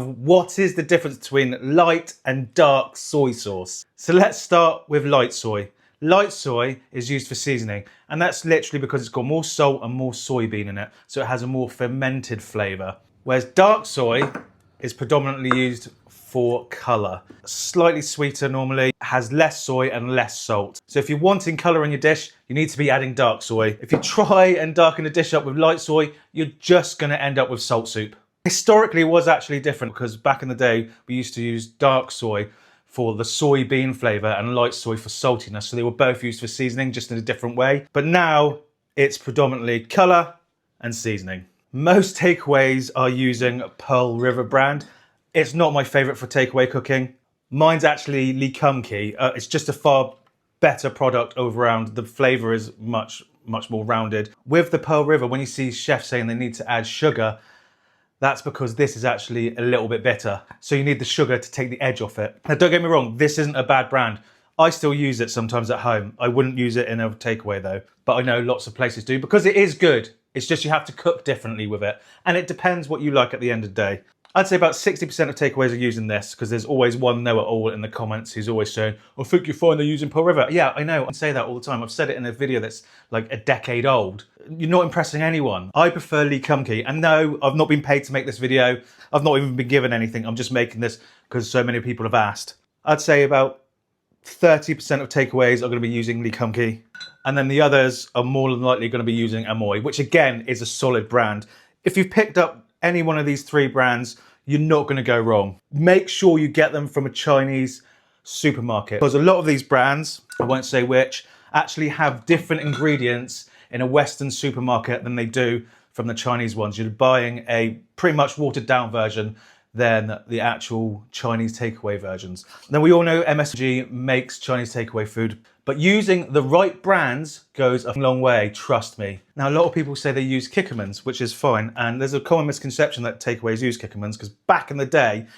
What is the difference between light and dark soy sauce? So let's start with light soy. Light soy is used for seasoning, and that's literally because it's got more salt and more soybean in it, so it has a more fermented flavour. Whereas dark soy is predominantly used for colour. Slightly sweeter normally, has less soy and less salt. So if you're wanting colour in your dish, you need to be adding dark soy. If you try and darken a dish up with light soy, you're just going to end up with salt soup. Historically, it was actually different because back in the day, we used to use dark soy for the soybean flavour and light soy for saltiness. So they were both used for seasoning, just in a different way. But now it's predominantly colour and seasoning. Most takeaways are using Pearl River brand. It's not my favourite for takeaway cooking. Mine's actually Lee Kum Kee. It's just a far better product over round. The flavour is much more rounded. With the Pearl River, when you see chefs saying they need to add sugar, that's because this is actually a little bit bitter. So you need the sugar to take the edge off it. Now don't get me wrong, this isn't a bad brand. I still use it sometimes at home. I wouldn't use it in a takeaway though, but I know lots of places do because it is good. It's just you have to cook differently with it. And it depends what you like at the end of the day. I'd say about 60% of takeaways are using this because there's always one know-it-all in the comments who's always saying, I think you're fine, they're using Pearl River. Yeah, I know, I say that all the time. I've said it in a video that's like a decade old. You're not impressing anyone. I prefer Lee Kum Kee. And no, I've not been paid to make this video. I've not even been given anything. I'm just making this because so many people have asked. I'd say about 30% of takeaways are going to be using Lee Kum Kee. And then the others are more than likely going to be using Amoy, which again is a solid brand. If you've picked up any one of these three brands, you're not going to go wrong. Make sure you get them from a Chinese supermarket because a lot of these brands, I won't say which, actually have different ingredients in a Western supermarket than they do from the Chinese ones. You're buying a pretty much watered down version than the actual Chinese takeaway versions. Now we all know MSG makes Chinese takeaway food, but using the right brands goes a long way, trust me. Now a lot of people say they use Kikkomans, which is fine, and there's a common misconception that takeaways use Kikkomans because back in the day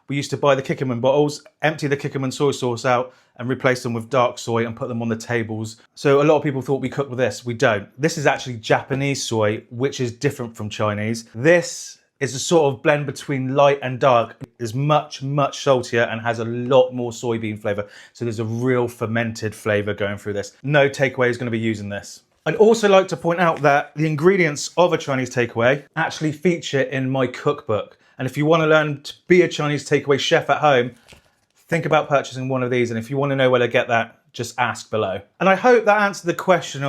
we used to buy the Kikkoman bottles, empty the Kikkoman soy sauce out and replace them with dark soy and put them on the tables. So a lot of people thought we cook with this. We don't. This is actually Japanese soy, which is different from Chinese. This is a sort of blend between light and dark. It's much saltier and has a lot more soybean flavour. So there's a real fermented flavour going through this. No takeaway is going to be using this. I'd also like to point out that the ingredients of a Chinese takeaway actually feature in my cookbook. And if you want to learn to be a Chinese takeaway chef at home, think about purchasing one of these. And if you want to know where to get that, just ask below. And I hope that answered the question of